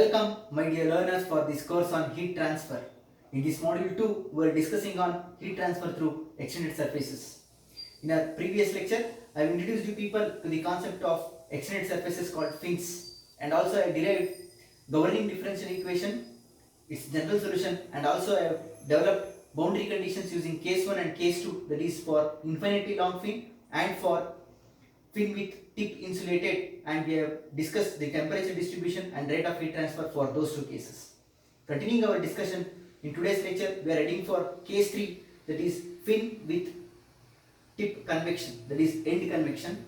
Welcome, my dear learners, for this course on heat transfer. In this module 2, we are discussing on heat transfer through extended surfaces. In our previous lecture, I have introduced you people to the concept of extended surfaces called fins, and also I derived governing differential equation, its general solution, and also I have developed boundary conditions using case 1 and case 2, that is for infinitely long fin and for fin with tip insulated, and we have discussed the temperature distribution and rate of heat transfer for those two cases. Continuing our discussion, in today's lecture we are heading for case 3, that is fin with tip convection, that is end convection.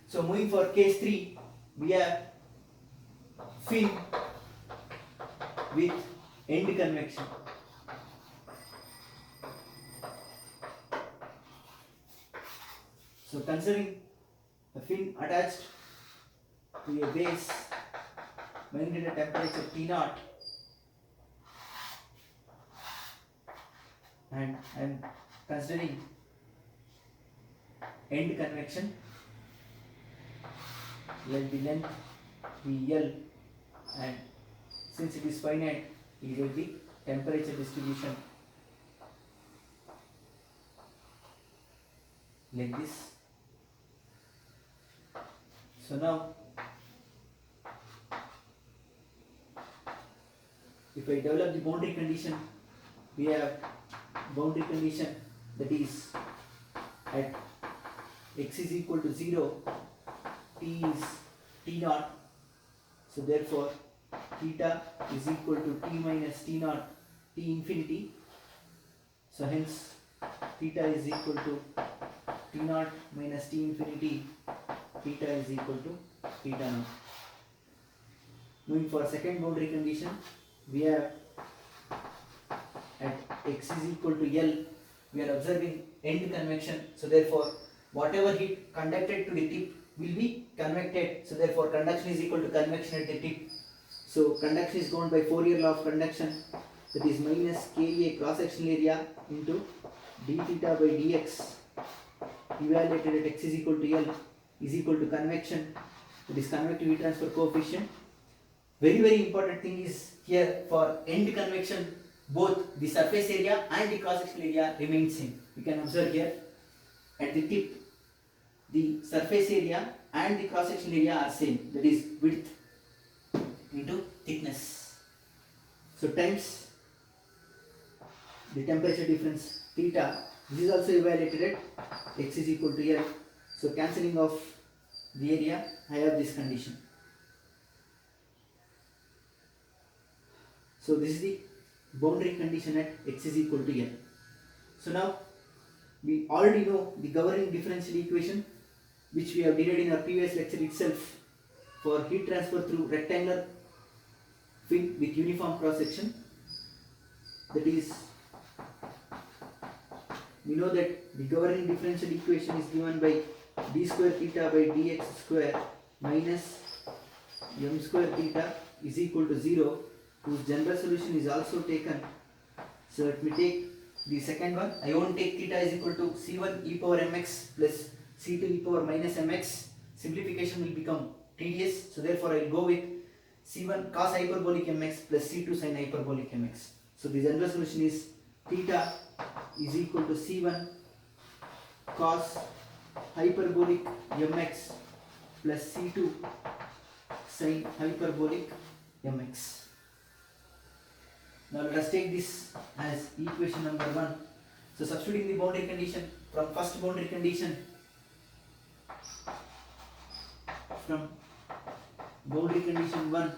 So moving for case 3, we have fin with end convection. So considering a fin attached to a base maintained at temperature T0, and I am considering end convection, let the length be L, and since it is finite, you get the temperature distribution like this. So now, if I develop the boundary condition, we have boundary condition that is at x is equal to 0, t is t0, so therefore theta is equal to t minus t0, t infinity, so hence theta is equal to t0 minus t infinity, theta is equal to theta naught. Moving for second boundary condition, we have at x is equal to L, we are observing end convection, so therefore whatever heat conducted to the tip will be convected, so therefore conduction is equal to convection at the tip. So conduction is governed by Fourier law of conduction, that is minus Ka cross sectional area into d theta by dx evaluated at x is equal to L is equal to convection, that is convective heat transfer coefficient. Very important thing is here, for end convection both the surface area and the cross sectional area remain same. You can observe here at the tip the surface area and the cross sectional area are same, that is width into thickness. So times the temperature difference theta, this is also evaluated at x is equal to L. So cancelling of the area, I have this condition. So this is the boundary condition at x is equal to L. So now we already know the governing differential equation, which we have derived in our previous lecture itself, for heat transfer through rectangular fin with uniform cross section. That is, we know that the governing differential equation is given by d square theta by dx square minus m square theta is equal to 0, whose general solution is also taken. So let me take the second one. I won't take theta is equal to c1 e power mx plus c2 e power minus mx. Simplification will become tedious, so therefore I will go with c1 cos hyperbolic mx plus c2 sin hyperbolic mx. So the general solution is theta is equal to c1 cos hyperbolic mx plus c2 sin hyperbolic mx. Now let us take this as equation number 1. So substituting the boundary condition from first boundary condition, from boundary condition 1,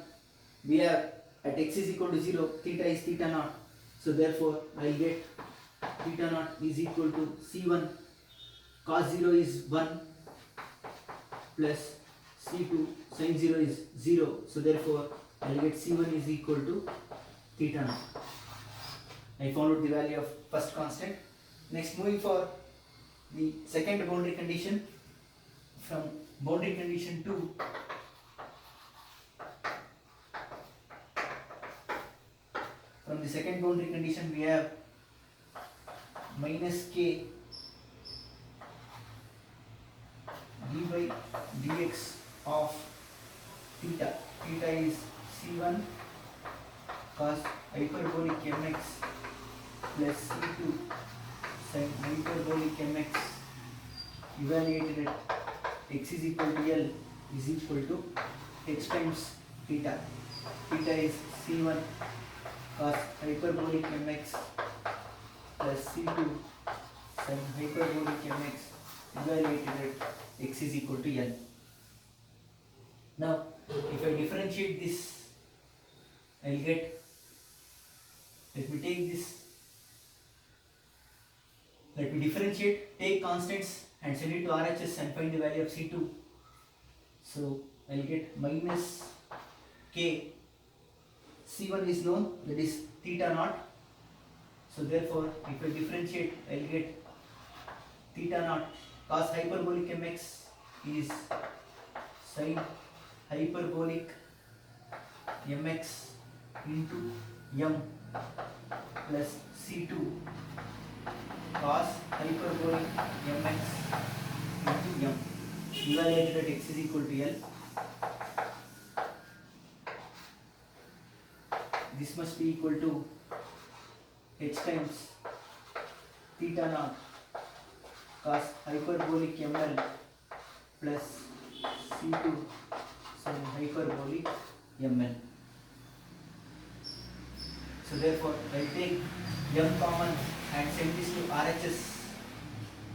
we have at x is equal to 0, theta is theta naught. So therefore I will get theta naught is equal to c1 cos 0 is 1 plus c2 sin 0 is 0. So therefore I will get c1 is equal to theta naught. I found out the value of first constant. Next, moving for the second boundary condition, from boundary condition 2, from the second boundary condition we have minus k d by dx of theta. Theta is c1 cos hyperbolic mx plus c2 sin hyperbolic mx evaluated at x is equal to L is equal to h times theta. Theta is c1 cos hyperbolic mx plus c2 sin hyperbolic mx evaluated at x is equal to L. Now if I differentiate this, I will get, let me take this, let me differentiate, take constants and send it to RHS and find the value of C2. So I will get minus K, C1 is known, that is theta naught. So therefore if I differentiate, I will get theta naught cos hyperbolic mx is sin hyperbolic mx into m plus c2 cos hyperbolic mx into m evaluated at x is equal to L. This must be equal to h times theta naught cos hyperbolic ml plus c2 sin hyperbolic ml. So therefore I will take m common and send this to RHS.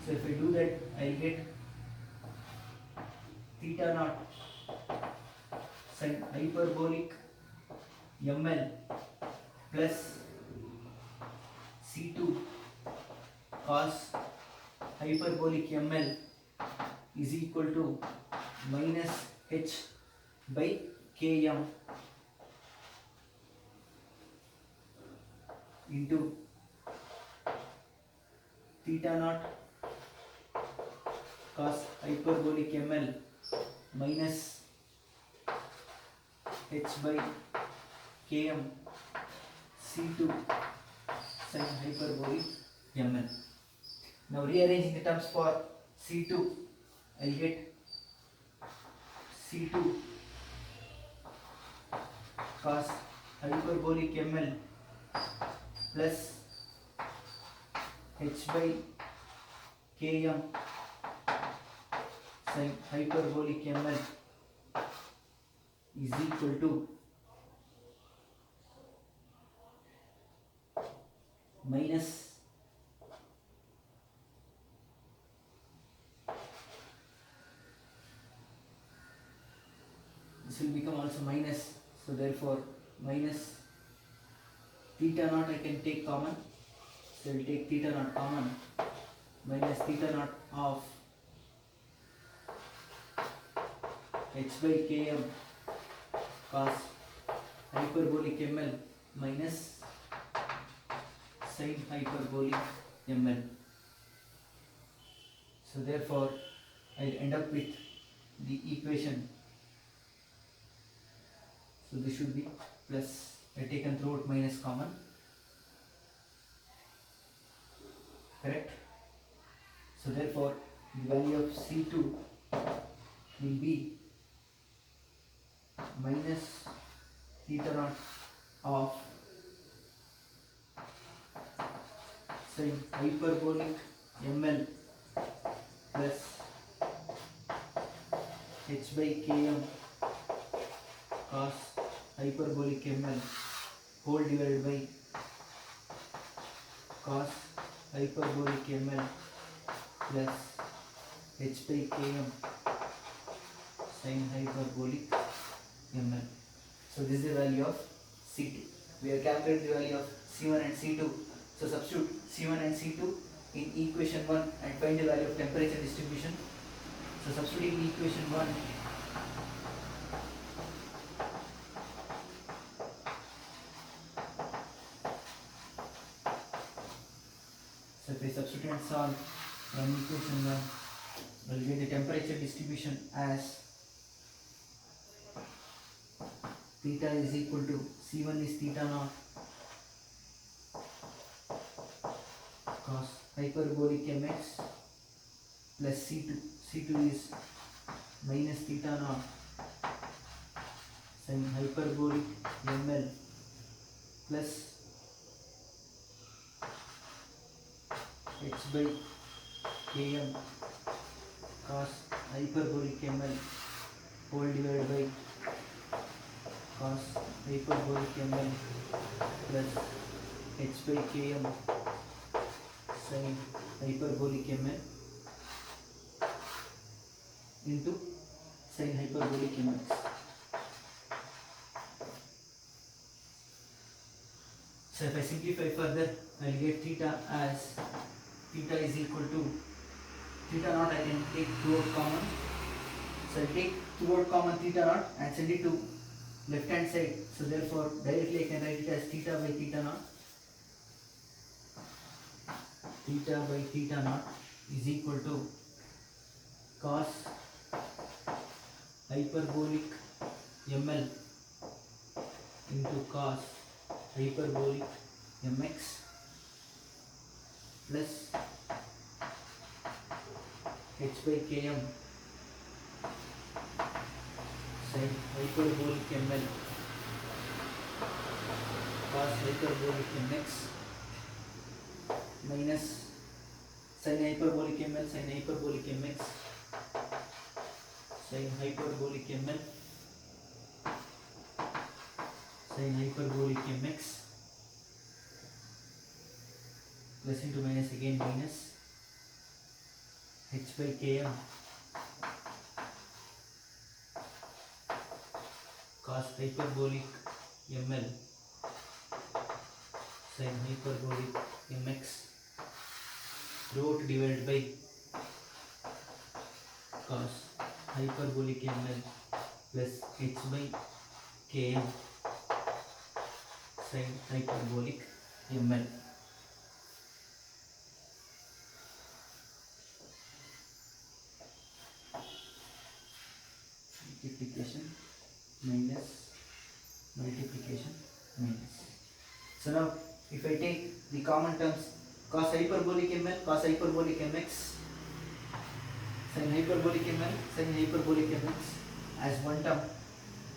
So if I do that, I will get theta naught sin hyperbolic ml plus c2 cos hyperbolic ml is equal to minus h by km into theta naught cos hyperbolic ml minus h by km c2 sin hyperbolic ml. Now rearranging the terms for c2, I will get c2 cos hyperbolic ml plus h by km sin hyperbolic ml is equal to minus this will become also minus, so therefore minus theta naught I can take common, so I will take theta naught common, minus theta naught of h by km cos hyperbolic ml minus sin hyperbolic ml. So therefore I will end up with the equation. So this should be plus, I have taken throughout minus common, correct? So therefore the value of C2 will be minus theta naught of sin hyperbolic ml plus h by km cos hyperbolic ml whole divided by cos hyperbolic ml plus h by km sin hyperbolic ml. So this is the value of C2. We have calculated the value of C1 and C2. So substitute C1 and C2 in equation 1 and find the value of temperature distribution. So substituting in equation 1, so if I substitute and solve from equation 1, we will get the temperature distribution as theta is equal to C1 is theta naught cos hyperbolic mx plus C2. C2 is minus theta naught sin hyperbolic ml plus h by km cos hyperbolic ml whole divided by cos hyperbolic ml plus h by km sin hyperbolic ml into sin hyperbolic mx. So if I simplify further, I will get theta as theta is equal to theta naught. I can take throughout common. So I take throughout common theta naught and send it to left hand side. So therefore directly I can write it as theta by theta naught. Theta by theta naught is equal to cos hyperbolic ml into cos hyperbolic mx plus h by km sin hyperbolic ml cos hyperbolic mx minus sin hyperbolic ml sin hyperbolic mx sin hyperbolic ml sin hyperbolic mx plus into minus again minus h by km cos hyperbolic ml sin hyperbolic mx root divided by cos hyperbolic ml plus h by km sin hyperbolic ml. Multiplication minus multiplication minus. So now if I take the common terms cos hyperbolic ml cos hyperbolic mx sin hyperbolic ml sin hyperbolic mx as one term,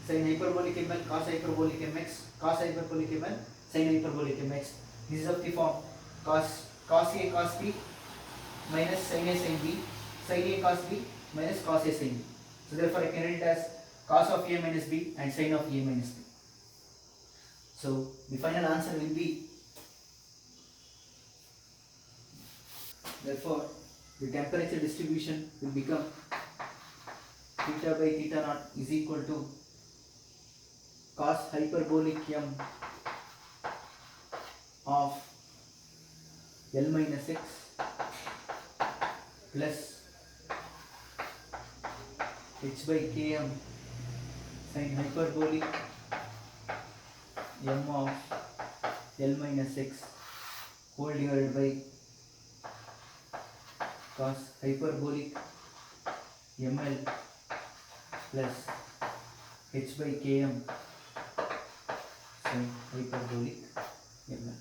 sin hyperbolic ml cos hyperbolic mx cos hyperbolic ml sin hyperbolic mx. This is of the form cos a cos b minus sin a sin b sin a cos b minus cos a sin b. So therefore I can write it as cos of a minus b and sin of a minus b. So the final answer will be, therefore the temperature distribution will become theta by theta naught is equal to cos hyperbolic m of L minus x plus h by km sin hyperbolic m of L minus x whole divided by cos hyperbolic ml plus h by km sin hyperbolic ml.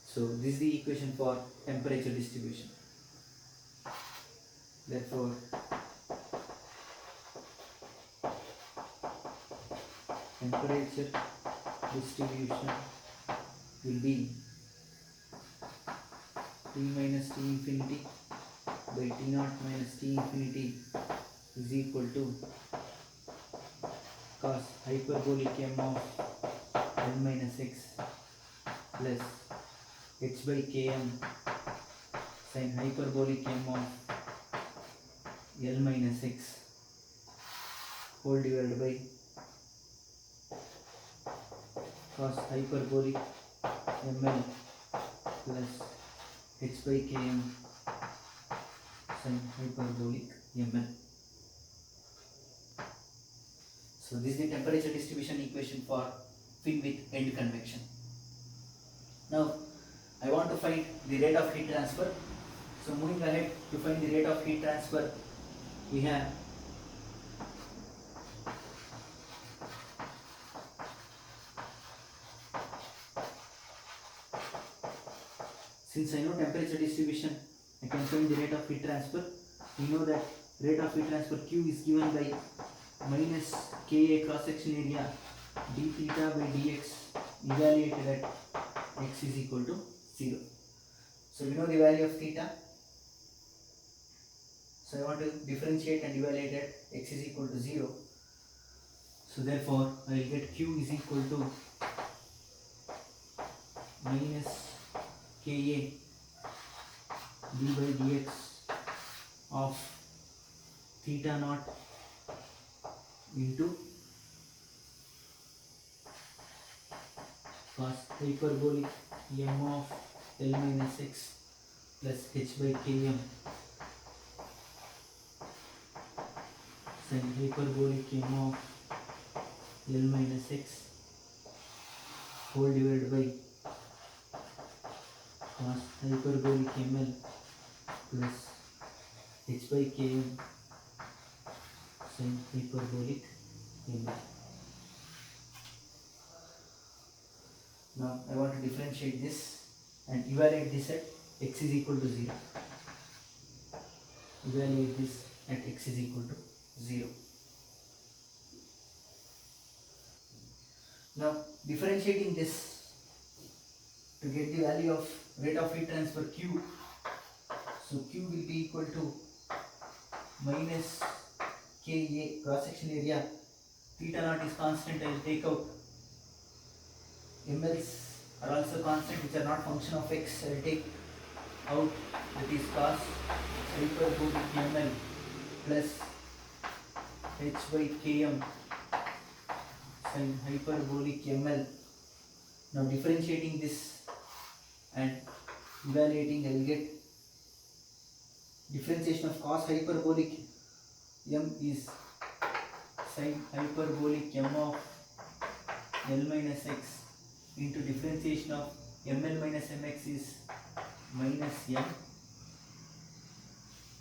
So this is the equation for temperature distribution. Therefore temperature distribution will be T minus T infinity by T naught minus T infinity is equal to cos hyperbolic m of L minus x plus h by km sin hyperbolic m of L minus x whole divided by cos hyperbolic ml plus h by km sin hyperbolic ml. So this is the temperature distribution equation for fin with end convection. Now I want to find the rate of heat transfer. So moving ahead, to find the rate of heat transfer, we have since I know temperature distribution, I can find the rate of heat transfer. We know that rate of heat transfer Q is given by minus Ka cross section area d theta by dx evaluated at x is equal to 0. So we know the value of theta. So I want to differentiate and evaluate at x is equal to 0. So therefore I will get q is equal to minus ka d by dx of theta naught into cos hyperbolic m of L minus x plus h by km sin hyperbolic m of L minus x whole divided by cos hyperbolic ml plus h by km sin hyperbolic ml. Now I want to differentiate this and evaluate this at x is equal to 0. Evaluate this at x is equal to 0. Now differentiating this to get the value of rate of heat transfer Q. So Q will be equal to minus Ka cross section area. Theta naught is constant. I will take out. MLs are also constant, which are not function of x. I will take out, that is cos hyperbolic ml plus h by km sin hyperbolic ml. Now differentiating this and evaluating, I will get differentiation of cos hyperbolic m is sin hyperbolic m of L minus x into differentiation of ml minus mx is minus m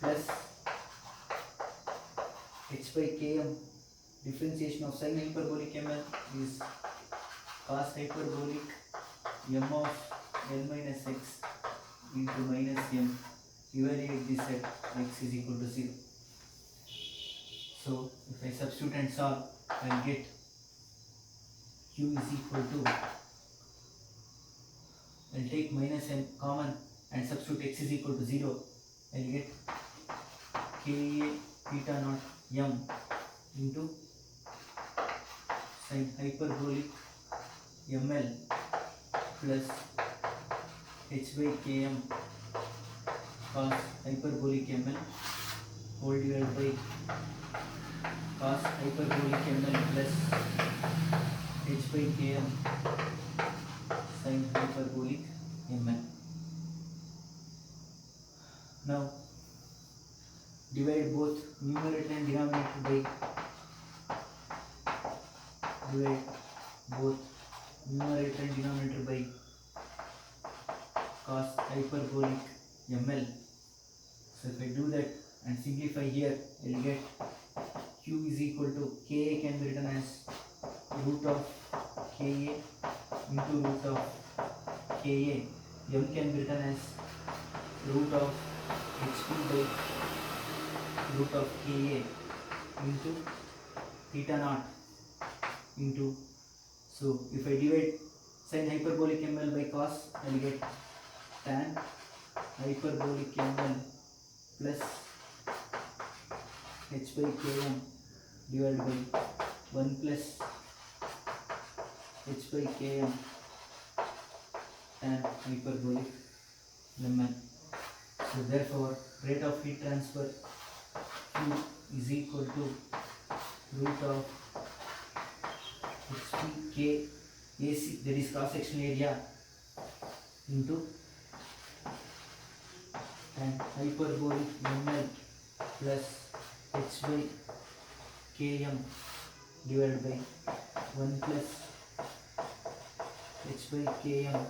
plus h by km. Differentiation of sin hyperbolic ml is cos hyperbolic m of L minus x into minus m. Evaluate this at x is equal to 0. So if I substitute and solve, I will get q is equal to, I will take minus m common and substitute x is equal to 0. I will get Ka theta naught m into sin hyperbolic ml plus h by km cos hyperbolic ml whole divided by cos hyperbolic ml plus h by km sin hyperbolic ml. Now divide both numerator and denominator by cos hyperbolic ml. So if I do that and simplify here, I will get q is equal to Ka can be written as root of Ka into root of Ka. M can be written as root of hp by root of Ka into theta naught into, so if I divide sin hyperbolic ml by cos, I will get tan hyperbolic ml plus h by km divided by 1 plus h by km tan hyperbolic ml. So therefore rate of heat transfer Q is equal to root of hp k AC, that is cross sectional area, into and hyperbolic ml plus h by km divided by 1 plus h by km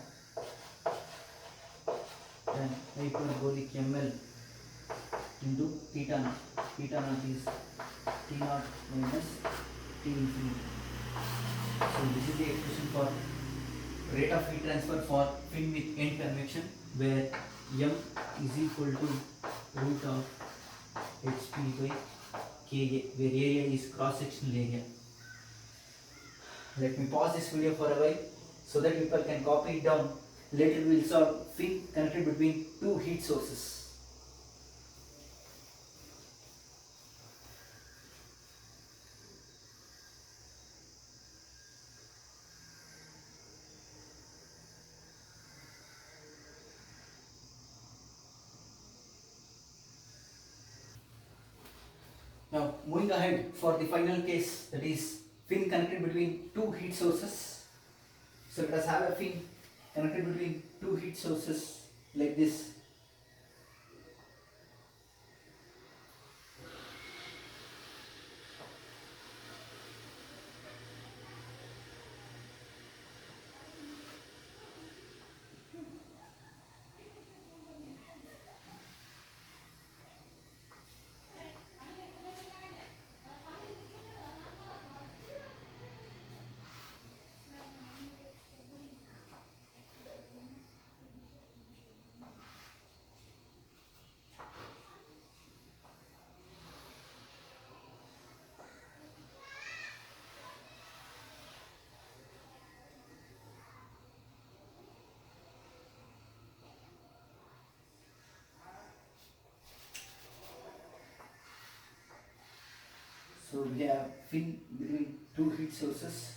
and hyperbolic ml into theta naught. Theta naught is T naught minus T infinity. So this is the expression for rate of heat transfer for fin with end convection, where m is equal to root of hp by Ka, where area is cross sectional area. Let me pause this video for a while so that people can copy it down. Later we will solve fin connected between two heat sources. Now moving ahead for the final case, that is fin connected between two heat sources. So let us have a fin connected between two heat sources like this. So we have fin between two heat sources.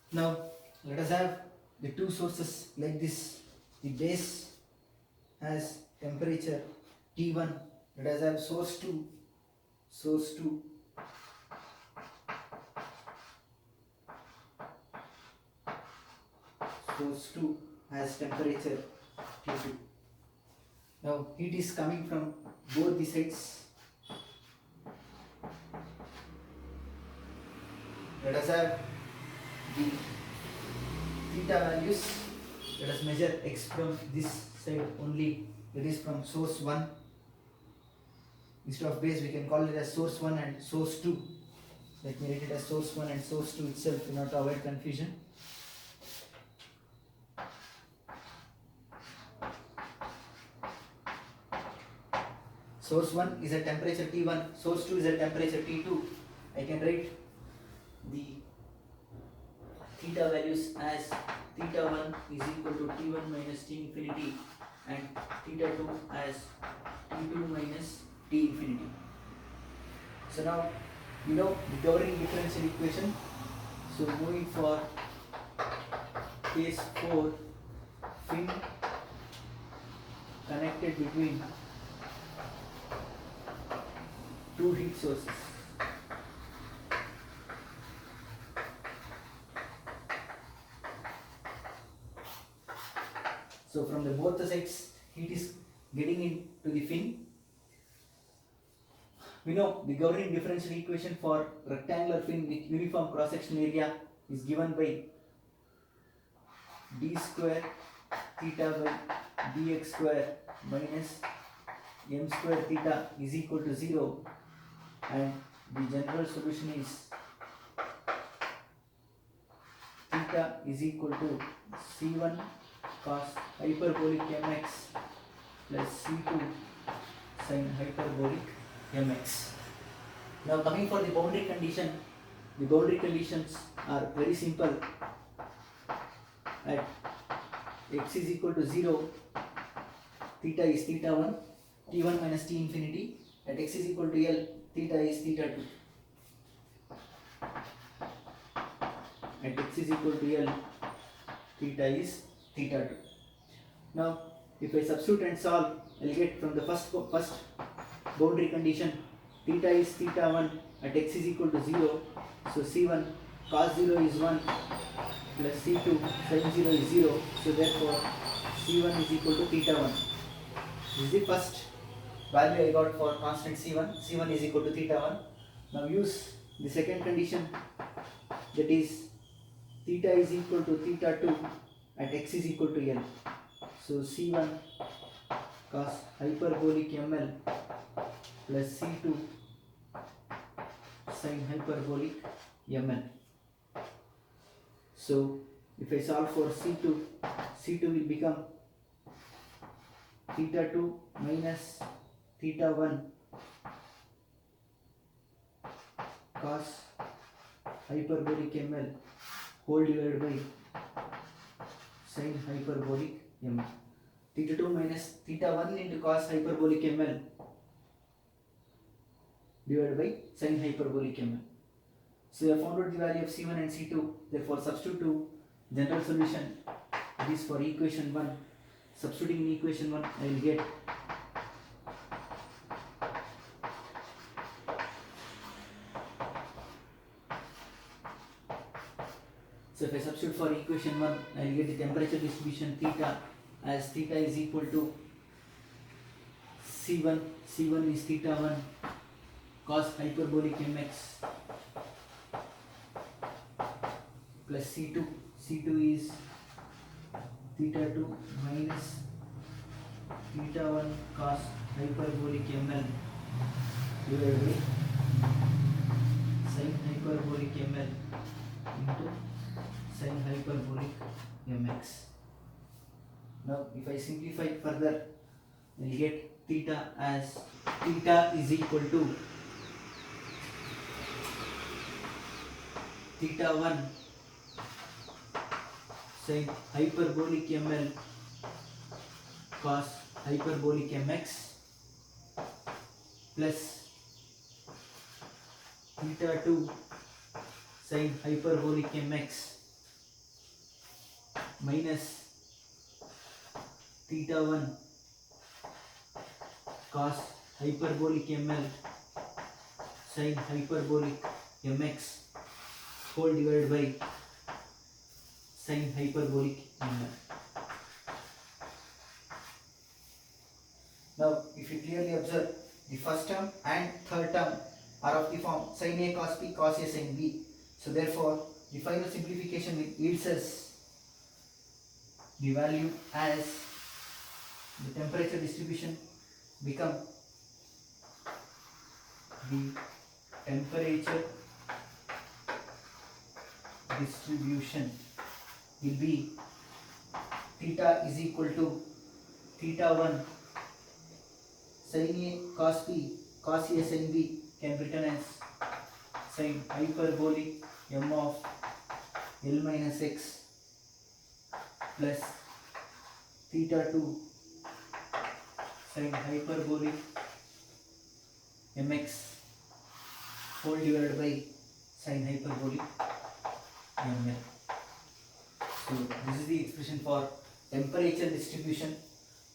Now let us have the two sources like this. The base has temperature T1. Let us have source 2. Source 2 source 2 has temperature T2. Now heat is coming from both the sides. Let us have the theta values. Let us measure x from this side only, that is from source 1. Instead of base we can call it as source 1 and source 2. Let me write it as source 1 and source 2 itself in order to avoid confusion. Source 1 is at temperature T1, source 2 is at temperature T2. I can write the theta values as theta 1 is equal to T1 minus T infinity and theta 2 as T2 minus T infinity. So now you know the governing differential equation. So moving for case 4, fin connected between two heat sources. So from the both the sides heat is getting into the fin. We know the governing differential equation for rectangular fin with uniform cross sectional area is given by d square theta by dx square minus m square theta is equal to 0, and the general solution is theta is equal to c1 cos hyperbolic mx plus c2 sin hyperbolic mx. Now coming for the boundary condition, the boundary conditions are very simple. At x is equal to 0, theta is theta 1, t1 minus t infinity. At x is equal to L, theta is theta 2. At x is equal to L, theta is theta 2. Now, if I substitute and solve, I will get from the first boundary condition, theta is theta 1 at x is equal to 0. So c1 cos 0 is 1 plus c2 sin 0 is 0. So therefore, c1 is equal to theta 1. This is the first value I got for constant c1. c1 is equal to theta 1. Now use the second condition, that is theta is equal to theta 2 at x is equal to L. So c1 cos hyperbolic ml plus c2 sin hyperbolic ml. So if I solve for c2, c2 will become theta 2 minus theta 1 cos hyperbolic ml whole divided by sin hyperbolic ml. Theta 2 minus theta 1 into cos hyperbolic ml divided by sin hyperbolic ml. So I found out the value of c1 and c2. Therefore substitute to general solution. It is for equation 1. Substituting in equation 1, I will get so if I substitute for equation 1, I will get the temperature distribution theta as theta is equal to c1. c1 is theta 1 cos hyperbolic mx plus c2. c2 is theta 2 minus theta 1 cos hyperbolic ml divided by sin hyperbolic ml into sin hyperbolic mx. Now if I simplify further, I will get theta as theta is equal to theta 1 sin hyperbolic ml cos hyperbolic mx plus theta 2 sin hyperbolic mx minus theta 1 cos hyperbolic ml sin hyperbolic mx whole divided by sin hyperbolic ml. Now if you clearly observe, the first term and third term are of the form sin A cos B cos A sin B. So therefore the final simplification will yields us the value as the temperature distribution become the temperature distribution will be theta is equal to theta 1 sin A cos B cos A sin B can be written as sin hyperbolic m of L minus x plus theta 2 sin hyperbolic mx whole divided by sin hyperbolic ml. So this is the expression for temperature distribution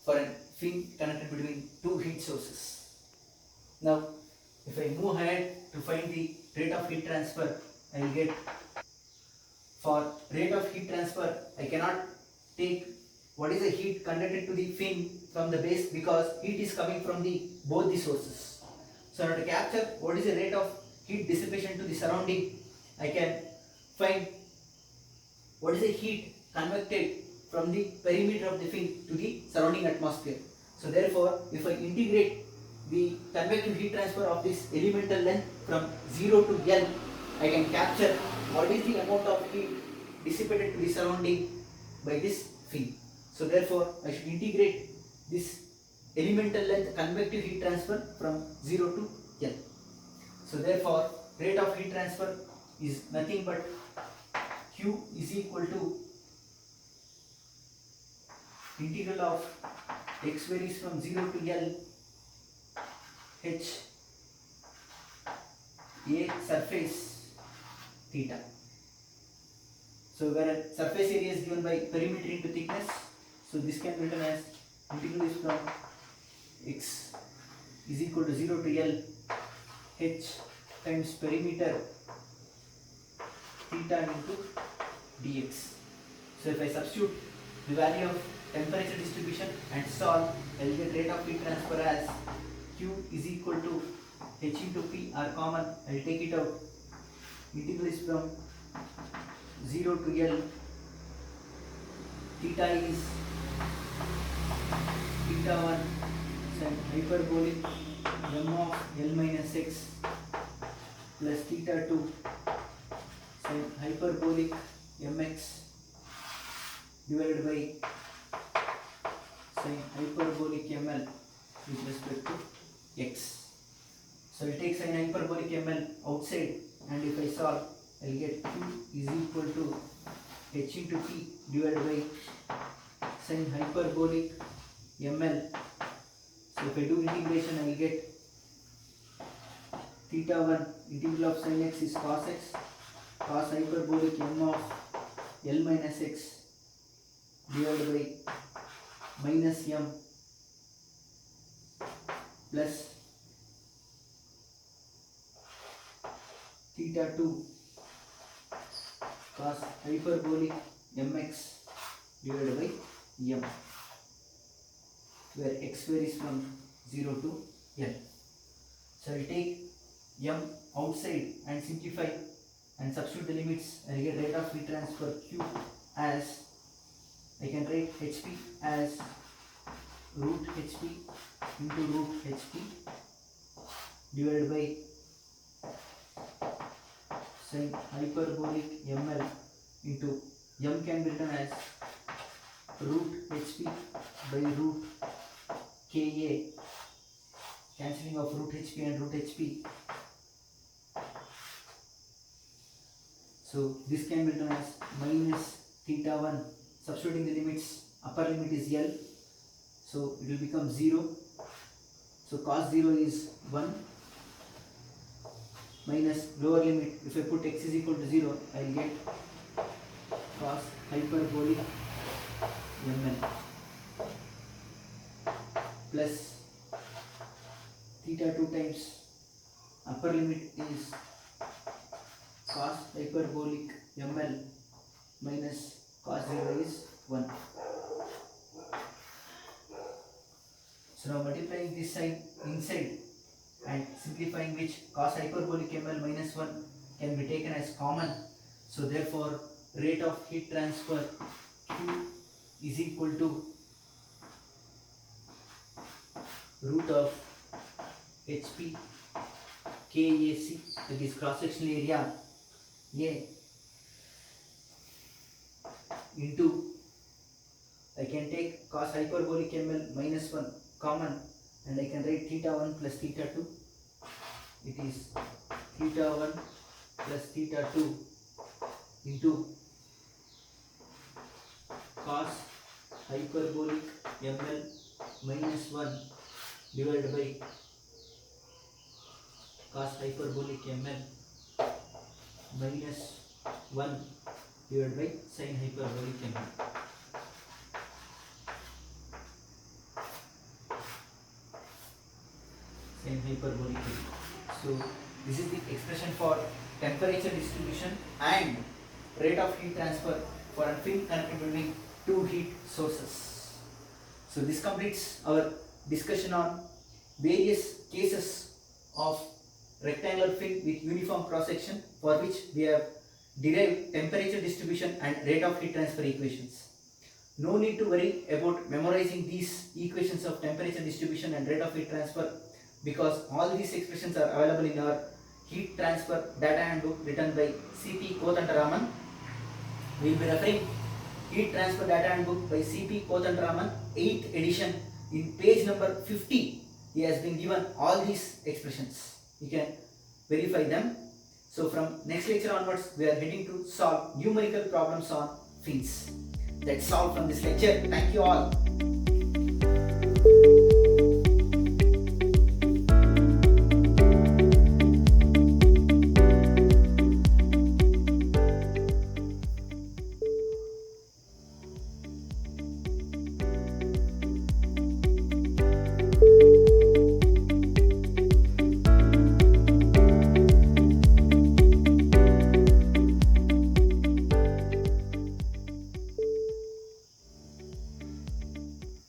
for a fin connected between two heat sources. Now if I move ahead to find the rate of heat transfer, I will get for rate of heat transfer I cannot take what is the heat conducted to the fin from the base because heat is coming from the both the sources. So in order to capture what is the rate of heat dissipation to the surrounding, I can find what is the heat convected from the perimeter of the fin to the surrounding atmosphere. So therefore if I integrate the convective heat transfer of this elemental length from 0 to L, I can capture what is the amount of heat dissipated to the surrounding by this fin. So therefore I should integrate this elemental length convective heat transfer from 0 to L. So therefore rate of heat transfer is nothing but Q is equal to integral of x varies from 0 to L H A surface theta. So where surface area is given by perimeter into thickness, so this can be written as integral is from x is equal to 0 to L H times perimeter theta into dx. So if I substitute the value of temperature distribution and solve, I will get rate of heat transfer as Q is equal to H into P are common, I will take it out. Integral is from 0 to L, theta is theta 1 sin hyperbolic m of L minus x plus theta 2 sin hyperbolic mx divided by sin hyperbolic ml with respect to x. So I take sin hyperbolic ml outside, and if I solve, I will get Q is equal to H into P divided by sin hyperbolic ml. So if I do integration, I will get theta 1 integral of sin x is cos x, cos hyperbolic m of L minus x divided by minus m plus theta 2 cos hyperbolic mx divided by m, where x varies from 0 to L. So I will take m outside and simplify and substitute the limits. I will get rate of heat transfer Q as, I can write Hp as root Hp into root Hp divided by sin hyperbolic ml into m can be written as root Hp by root Ka, cancelling of root Hp and root Hp. So this can be written as minus theta 1, substituting the limits, upper limit is L, so it will become 0. So cos 0 is 1 minus lower limit, if I put x is equal to 0, I will get cos hyperbolic ml plus theta 2 times upper limit is cos hyperbolic ml minus cos 0 is 1. So now multiplying this side inside and simplifying which, cos hyperbolic ml minus 1 can be taken as common. So therefore rate of heat transfer Q is equal to root of Hp KAC, that is cross sectional area A, into, I can take cos hyperbolic ml minus 1 common, and I can write theta 1 plus theta 2. It is theta 1 plus theta 2 into cos hyperbolic ml minus 1 divided by cos hyperbolic ml minus 1 divided by sin hyperbolic ml. Sin hyperbolic ml. So this is the expression for temperature distribution and rate of heat transfer for a film connected between two heat sources. So this completes our discussion on various cases of rectangular film with uniform cross section, for which we have derived temperature distribution and rate of heat transfer equations. No need to worry about memorizing these equations of temperature distribution and rate of heat transfer, because all these expressions are available in our heat transfer data handbook written by C.P. Kothandaraman. We will be referring heat transfer data handbook by C.P. Kothandaraman, 8th edition. In page number 50, he has been given all these expressions. You can verify them. So from next lecture onwards, we are heading to solve numerical problems on fins. That's all from this lecture. Thank you all.